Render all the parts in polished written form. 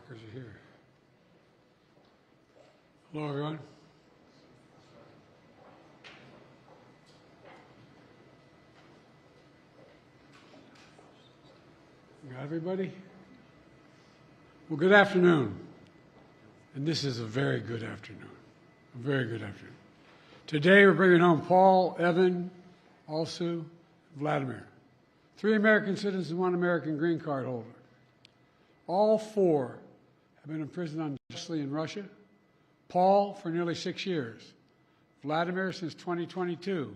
Markers are here. Hello, everyone. Got everybody? Well, good afternoon. And this is a very good afternoon. A very good afternoon. Today we're bringing home Paul, Evan, Alsu, Vladimir. 3 American citizens and 1 American green card holder. All 4 have been imprisoned unjustly in Russia. Paul for nearly 6 years. Vladimir since 2022.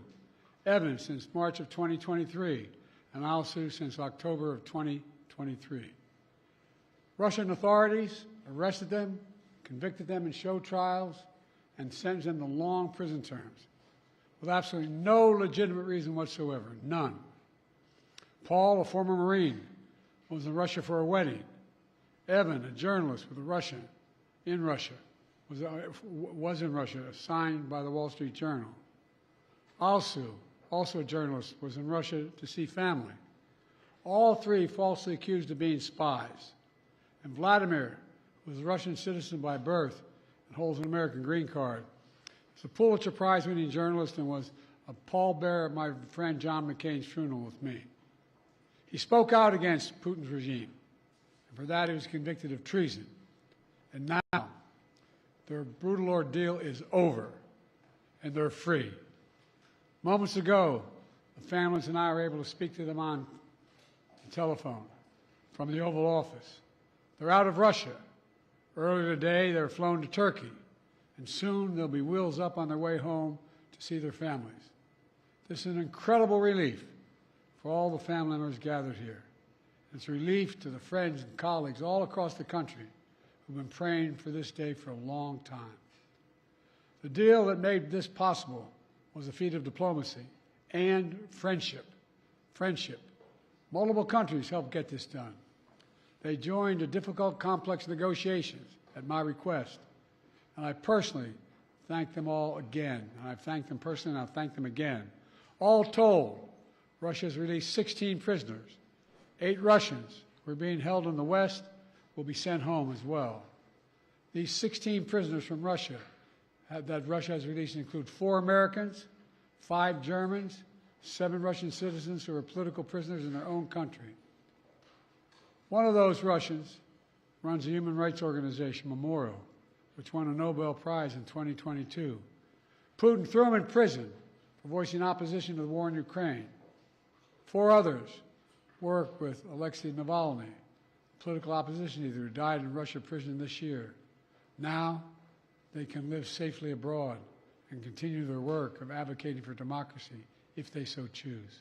Evan since March of 2023. And Alsu since October of 2023. Russian authorities arrested them, convicted them in show trials, and sentenced them to long prison terms with absolutely no legitimate reason whatsoever, none. Paul, a former Marine, was in Russia for a wedding. Evan, a journalist with a Russian, in Russia, was in Russia, assigned by the Wall Street Journal. Alsu, also a journalist, was in Russia to see family. All 3 falsely accused of being spies. And Vladimir was a Russian citizen by birth and holds an American green card. He's a Pulitzer Prize-winning journalist and was a pallbearer at my friend John McCain's funeral with me. He spoke out against Putin's regime. And for that, he was convicted of treason. And now, their brutal ordeal is over, and they're free. Moments ago, the families and I were able to speak to them on the telephone from the Oval Office. They're out of Russia. Earlier today, they were flown to Turkey, and soon they'll be wheels up on their way home to see their families. This is an incredible relief for all the family members gathered here. It's relief to the friends and colleagues all across the country who've been praying for this day for a long time. The deal that made this possible was a feat of diplomacy and friendship. Friendship. Multiple countries helped get this done. They joined the difficult, complex negotiations at my request, and I personally thank them all again. And I've thanked them personally, and I'll thank them again. All told, Russia has released 16 prisoners. 8 Russians who are being held in the West will be sent home as well. These 16 prisoners from Russia that Russia has released include 4 Americans, 5 Germans, 7 Russian citizens who are political prisoners in their own country. One of those Russians runs a human rights organization, Memorial, which won a Nobel Prize in 2022. Putin threw him in prison for voicing opposition to the war in Ukraine. 4 others work with Alexei Navalny, political opposition leader who died in Russia prison this year. Now they can live safely abroad and continue their work of advocating for democracy if they so choose.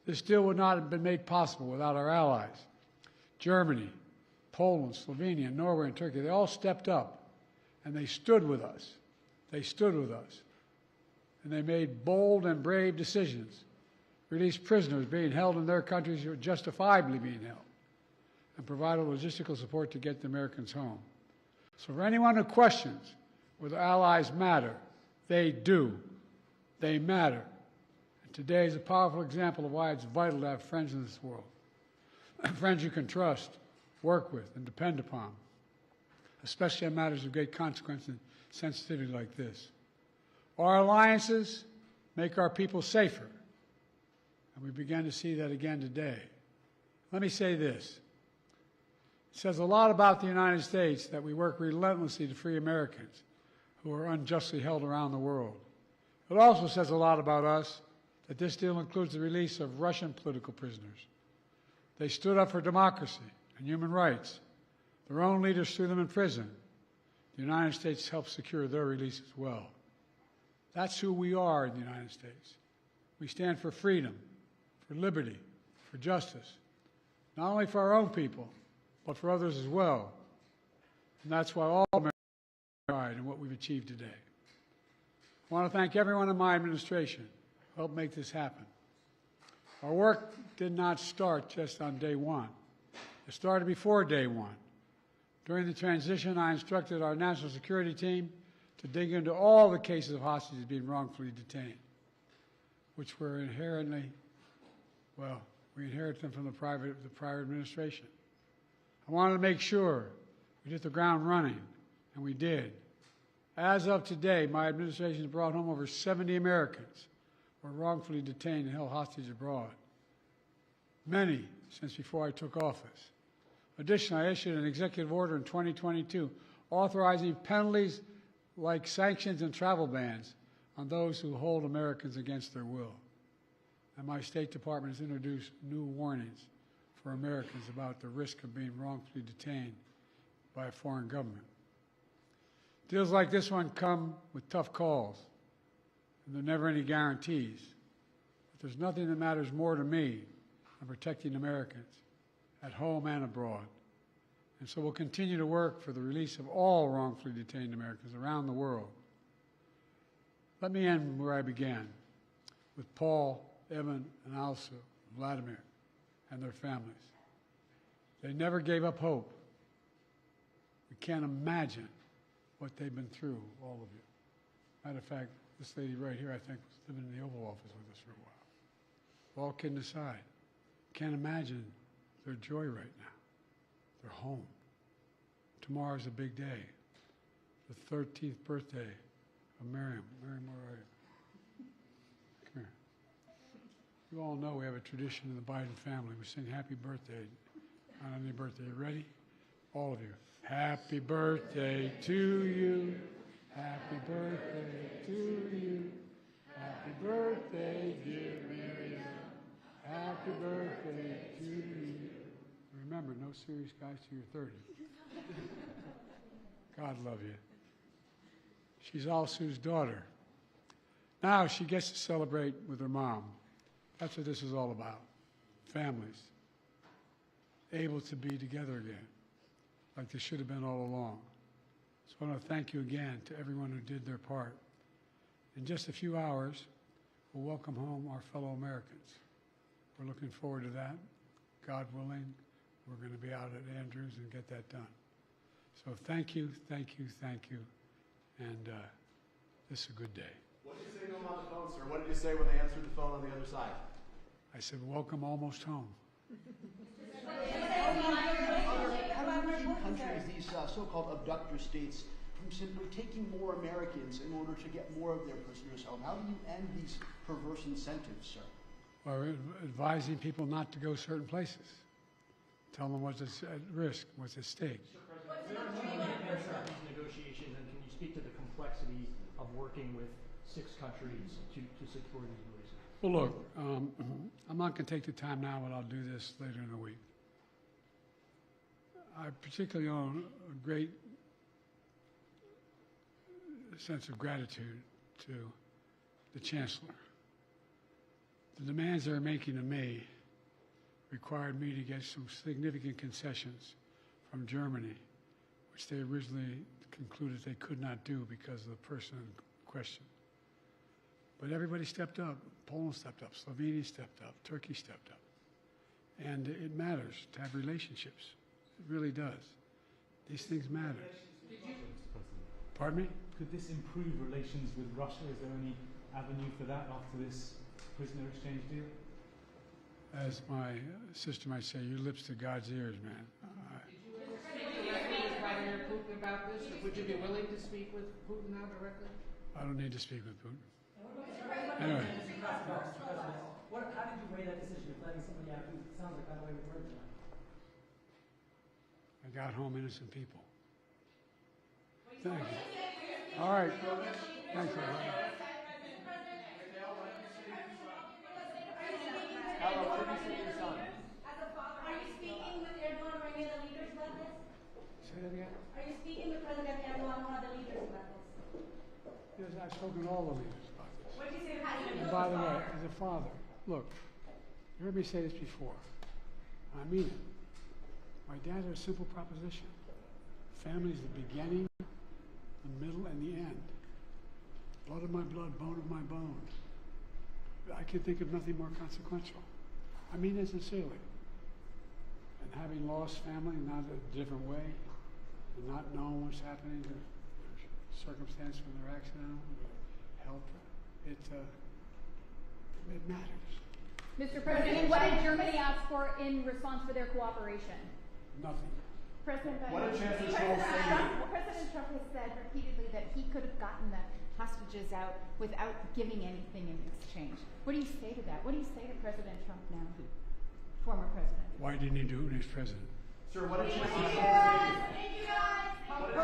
This deal would not have been made possible without our allies. Germany, Poland, Slovenia, Norway, and Turkey, they all stepped up and they stood with us. They stood with us. And they made bold and brave decisions. Released prisoners being held in their countries who are justifiably being held, and provided logistical support to get the Americans home. So for anyone who questions whether allies matter, they do. They matter. And today is a powerful example of why it's vital to have friends in this world. Friends you can trust, work with, and depend upon, especially on matters of great consequence and sensitivity like this. Our alliances make our people safer. And we began to see that again today. Let me say this. It says a lot about the United States that we work relentlessly to free Americans who are unjustly held around the world. It also says a lot about us that this deal includes the release of Russian political prisoners. They stood up for democracy and human rights. Their own leaders threw them in prison. The United States helped secure their release as well. That's who we are in the United States. We stand for freedom, for liberty, for justice, not only for our own people, but for others as well. And that's why all Americans pride in what we've achieved today. I want to thank everyone in my administration who helped make this happen. Our work did not start just on day one. It started before day one. During the transition, I instructed our national security team to dig into all the cases of hostages being wrongfully detained, which were inherently, we inherited them from the prior administration. I wanted to make sure We hit the ground running, and we did. As of today, my administration has brought home over 70 Americans who were wrongfully detained and held hostage abroad, many since before I took office. Additionally, I issued an executive order in 2022 authorizing penalties like sanctions and travel bans on those who hold Americans against their will. And my State Department has introduced new warnings for Americans about the risk of being wrongfully detained by a foreign government. Deals like this one come with tough calls, and there are never any guarantees. But there's nothing that matters more to me than protecting Americans at home and abroad. And so we'll continue to work for the release of all wrongfully detained Americans around the world. Let me end where I began, with Paul, Evan, and also Vladimir and their families. They never gave up hope. We can't imagine what they've been through, all of you. Matter of fact, this lady right here, I think, was living in the Oval Office with us for a while. All kidding aside, can't imagine their joy right now. They're home. Tomorrow's a big day, the 13th birthday of Miriam. Miriam, where are you? Come here. You all know we have a tradition in the Biden family. We sing happy birthday on any birthday. You ready? All of you. Happy birthday to you. Happy birthday to you. Happy birthday, dear Miriam. Happy birthday to you. Remember, no serious guys till you're 30. God love you. She's all Sue's daughter. Now she gets to celebrate with her mom. That's what this is all about. Families able to be together again, like they should have been all along. So I want to thank you again to everyone who did their part. In just a few hours, we'll welcome home our fellow Americans. We're looking forward to that. God willing, we're going to be out at Andrews and get that done. So thank you, thank you, thank you, and this is a good day. What did you say to them on the phone, sir? What did you say when they answered the phone on the other side? I said, welcome almost home. How do you countries, these so-called abductor states, from simply taking more Americans in order to get more of their prisoners home? How do you end these perverse incentives, sir? Well, we're advising people not to go certain places. Tell them what's at risk, what's at stake. Mr. President, these negotiations, and can you speak to the complexity of working with 6 countries to secure these releases? Well, look, I'm not going to take the time now, but I'll do this later in the week. I particularly owe a great sense of gratitude to the Chancellor. The demands they're making of me required me to get some significant concessions from Germany, which they originally concluded they could not do because of the person in question. But everybody stepped up. Poland stepped up. Slovenia stepped up. Turkey stepped up. And it matters to have relationships. It really does. These things matter. Pardon me? Could this improve relations with Russia? Is there any avenue for that after this prisoner exchange deal? As my sister might say, your lips to God's ears, man. Did you ever speak directly with Vladimir Putin about this, or would you be willing to speak with Putin now directly? I don't need to speak with Putin. Anyway. How did you weigh that decision of letting somebody out who sounds like, by the way, we've heard tonight? I got home innocent people. Thank you. All right. Thanks, everybody. Hello, what did you say to your son? As a father, are you speaking with Erdogan or any of the leaders about this? Say that again? Are you speaking with President Erdogan or other leaders about this? Yes, I've spoken to all the leaders about this. What did you say? How do you And by the way, as a father, look, you heard me say this before. I mean it. My dad had a simple proposition. Family is the beginning, the middle, and the end. Blood of my blood, bone of my bone. I can think of nothing more consequential. I mean it sincerely. And having lost family, not a different way, and not knowing what's happening, the circumstance when they're accidental, health, it matters. Mr. President, what did Germany ask for in response for their cooperation? Nothing. President Biden. What did Chancellor Scholz say? President Trump has said repeatedly that he could have gotten the hostages out without giving anything in exchange. What do you say to that? What do you say to President Trump now, former president? Why didn't he do it when he was president? Sir, what did Chancellor Scholz say? Thank you guys. What did